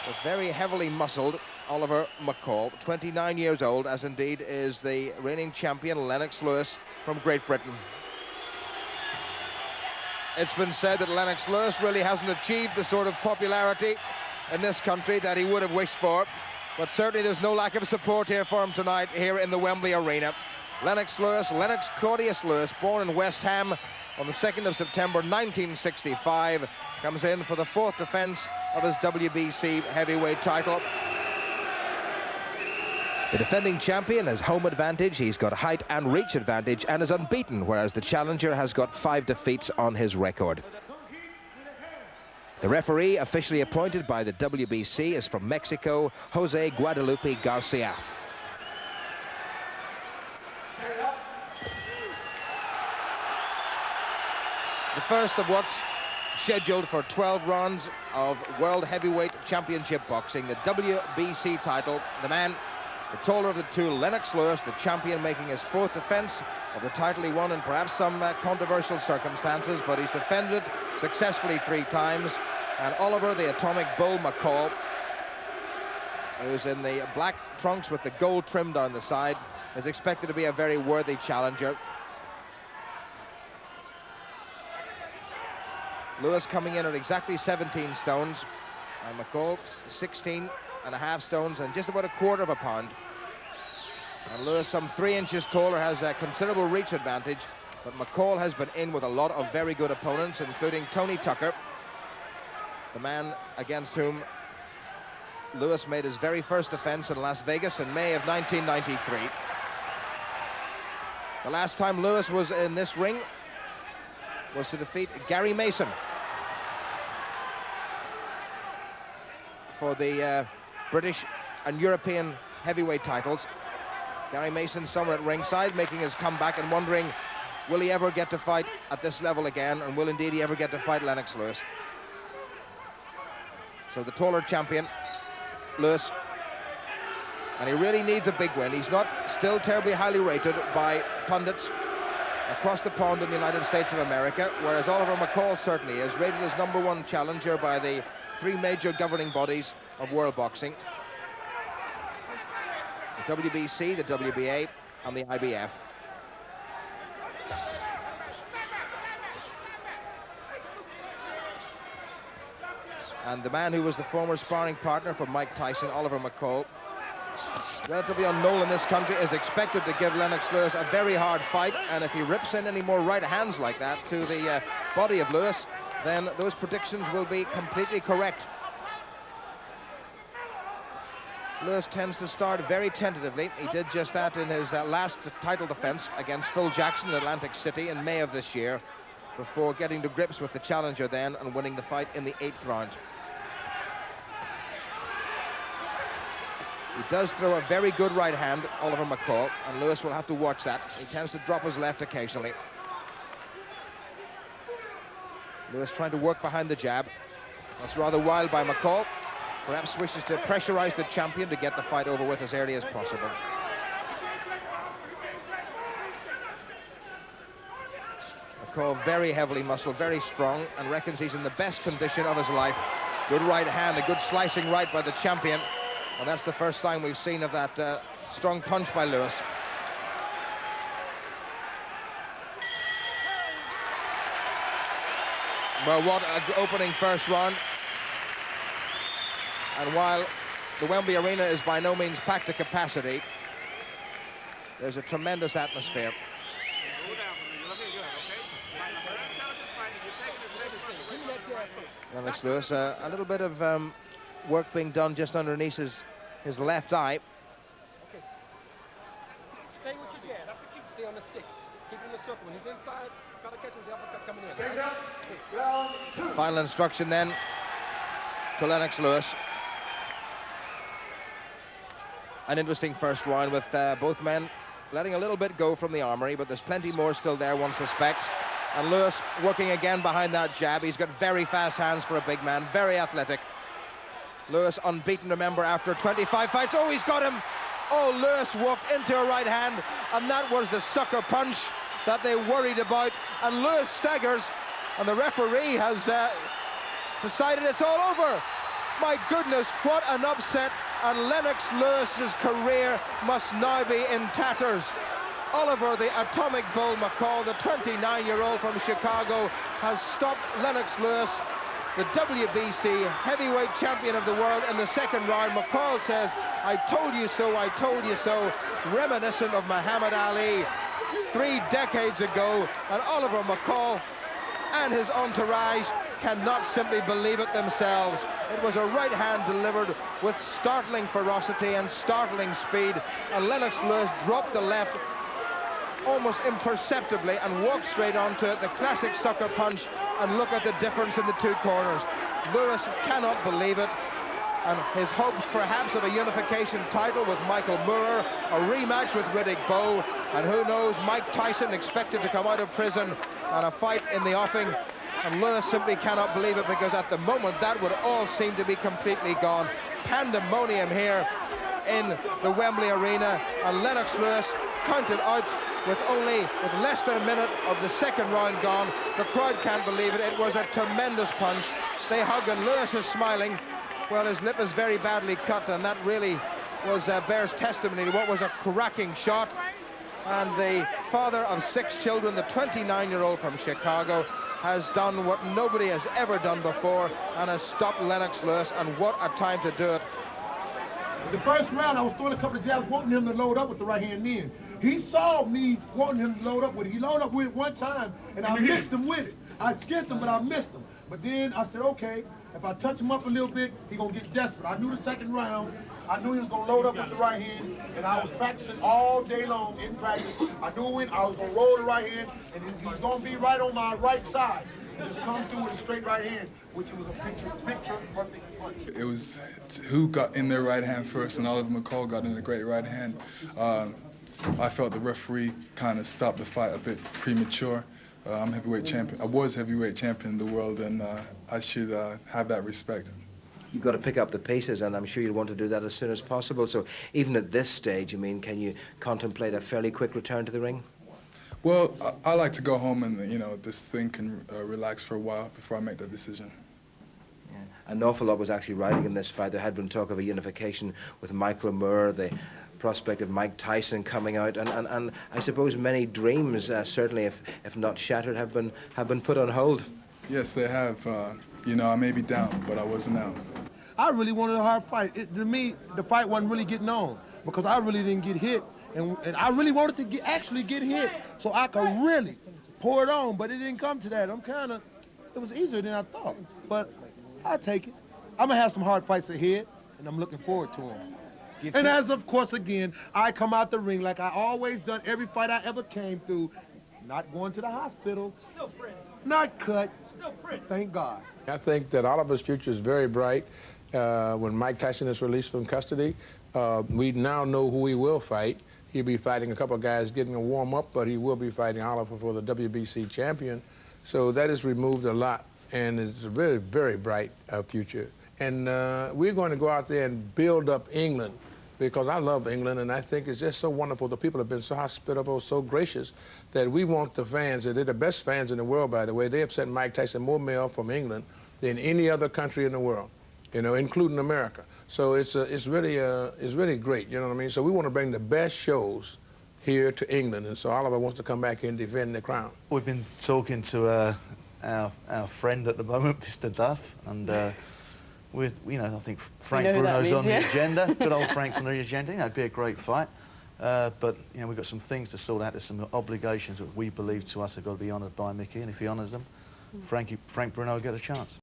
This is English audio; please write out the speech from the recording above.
The very heavily muscled Oliver McCall, 29 years old, as indeed is the reigning champion Lennox Lewis from Great Britain. It's been said that Lennox Lewis really hasn't achieved the sort of popularity in this country that he would have wished for, but certainly there's no lack of support here for him tonight here in the Wembley Arena. Lennox Lewis, Lennox Claudius Lewis, born in West Ham on the 2nd of September 1965, comes in for the 4th defence of his WBC heavyweight title. The defending champion has home advantage, he's got height and reach advantage and is unbeaten, whereas the challenger has got 5 defeats on his record. The referee, officially appointed by the WBC, is from Mexico, Jose Guadalupe Garcia. The first of what's scheduled for 12 rounds of World Heavyweight Championship Boxing, the WBC title. The man, the taller of the two, Lennox Lewis, the champion, making his 4th defence of the title he won in perhaps some controversial circumstances, but he's defended successfully 3 times. And Oliver, the Atomic Bull McCall, who's in the black trunks with the gold trim down the side, is expected to be a very worthy challenger. Lewis coming in at exactly 17 stones, and McCall 16.5 stones and just about a quarter of a pound. And Lewis, some 3 inches taller, has a considerable reach advantage, but McCall has been in with a lot of very good opponents, including Tony Tucker, the man against whom Lewis made his very first defense in Las Vegas in May of 1993. The last time Lewis was in this ring was to defeat Gary Mason for the British and European heavyweight titles. Gary Mason somewhere at ringside, making his comeback and wondering, will he ever get to fight at this level again, and will indeed he ever get to fight Lennox Lewis? So the taller champion, Lewis, and he really needs a big win. He's not still terribly highly rated by pundits across the pond in the United States of America, whereas Oliver McCall certainly is rated as #1 challenger by the 3 major governing bodies of world boxing: the WBC, the WBA, and the IBF. And the man who was the former sparring partner for Mike Tyson, Oliver McCall, relatively unknown in this country, is expected to give Lennox Lewis a very hard fight, and if he rips in any more right hands like that to the body of Lewis, then those predictions will be completely correct. Lewis tends to start very tentatively. He did just that in his last title defense against Phil Jackson in Atlantic City in May of this year, before getting to grips with the challenger then and winning the fight in the 8th round. He does throw a very good right hand, Oliver McCall, and Lewis will have to watch that. He tends to drop his left occasionally. Lewis trying to work behind the jab. That's rather wild by McCall. Perhaps wishes to pressurize the champion to get the fight over with as early as possible. McCall very heavily muscled, very strong, and reckons he's in the best condition of his life. Good right hand, a good slicing right by the champion. And that's the first sign we've seen of that strong punch by Lewis. Well, what an opening first round. And while the Wembley Arena is by no means packed to capacity, there's a tremendous atmosphere. Lennox Lewis, a little bit of work being done just underneath his left eye. Okay. Stay with your jab. That's the key. Stay on the stick. Keep him in the circle. When he's inside, try to catch him with the uppercut coming in. Final instruction then to Lennox Lewis. An interesting first round with both men letting a little bit go from the armory, but there's plenty more still there, one suspects. And Lewis working again behind that jab. He's got very fast hands for a big man, very athletic. Lewis unbeaten, remember, after 25 fights. Oh, he's got him. Oh, Lewis walked into a right hand, and that was the sucker punch that they worried about. And Lewis staggers, and the referee has decided it's all over. My goodness, what an upset, and Lennox Lewis's career must now be in tatters. Oliver, the Atomic Bull McCall, the 29-year-old from Chicago, has stopped Lennox Lewis, the WBC heavyweight champion of the world, in the second round. McCall says, "I told you so, I told you so," reminiscent of Muhammad Ali 3 decades ago. And Oliver McCall and his entourage cannot simply believe it themselves. It was a right hand delivered with startling ferocity and startling speed, and Lennox Lewis dropped the left almost imperceptibly and walked straight onto it, the classic sucker punch, and look at the difference in the 2 corners. Lewis cannot believe it, and his hopes perhaps of a unification title with Michael Moorer, a rematch with Riddick Bowe, and who knows, Mike Tyson expected to come out of prison, and a fight in the offing. And Lewis simply cannot believe it, because at the moment that would all seem to be completely gone. Pandemonium here in the Wembley Arena, and Lennox Lewis counted out with less than a minute of the second round gone. The crowd can't believe it. It was a tremendous punch. They hug, and Lewis is smiling. Well, his lip is very badly cut, and that really bears testimony to what was a cracking shot. And the father of 6 children, the 29-year-old from Chicago, has done what nobody has ever done before, and has stopped Lennox Lewis, and what a time to do it. The first round, I was throwing a couple of jabs, wanting him to load up with the right hand in. He saw me wanting him to load up with it. He loaded up with it one time, and I missed him with it. I skinned him, but I missed him. But then I said, okay, if I touch him up a little bit, he gonna get desperate. I knew the second round, I knew he was gonna load up with the right hand, and I was practicing all day long in practice. I knew when I was gonna roll the right hand, and he was gonna be right on my right side. Just come through with a straight right hand, which was a picture perfect punch. It was who got in their right hand first, and Oliver McCall got in a great right hand. I felt the referee kind of stopped the fight a bit premature. I'm heavyweight champion. I was heavyweight champion in the world, and I should have that respect. You've got to pick up the pieces, and I'm sure you'll want to do that as soon as possible. So even at this stage, I mean, can you contemplate a fairly quick return to the ring? Well, I like to go home and, you know, this thing can relax for a while before I make that decision. Yeah. An awful lot was actually riding in this fight. There had been talk of a unification with Michael Moorer, the prospect of Mike Tyson coming out, and I suppose many dreams, certainly if not shattered, have been put on hold. Yes, they have. You know, I may be down, but I wasn't out. I really wanted a hard fight. To me, the fight wasn't really getting on, because I really didn't get hit. And I really wanted to actually get hit so I could really pour it on, but it didn't come to that. It was easier than I thought, but I'll take it. I'm gonna have some hard fights ahead, and I'm looking forward to them. And as of course, again, I come out the ring like I always done every fight I ever came through, not going to the hospital, Still pretty. not cut, Still pretty. thank God. I think that Oliver's future is very bright. When Mike Tyson is released from custody, we now know who he will fight. He'll be fighting a couple of guys getting a warm-up, but he will be fighting Oliver for the WBC champion. So that has removed a lot, and it's a very, very bright future. And we're going to go out there and build up England, because I love England, and I think it's just so wonderful. The people have been so hospitable, so gracious, that we want the fans, and they're the best fans in the world, by the way. They have sent Mike Tyson more mail from England than any other country in the world, you know, including America. So it's really great, you know what I mean? So we want to bring the best shows here to England, and so Oliver wants to come back and defend the crown. We've been talking to our friend at the moment, Mr. Duff, and you know, I think Frank Bruno's on the agenda. Good old Frank's on the agenda. You know, it'd be a great fight. But you know, we've got some things to sort out. There's some obligations that we believe to us have got to be honoured by Mickey, and if he honours them, Frank Bruno will get a chance.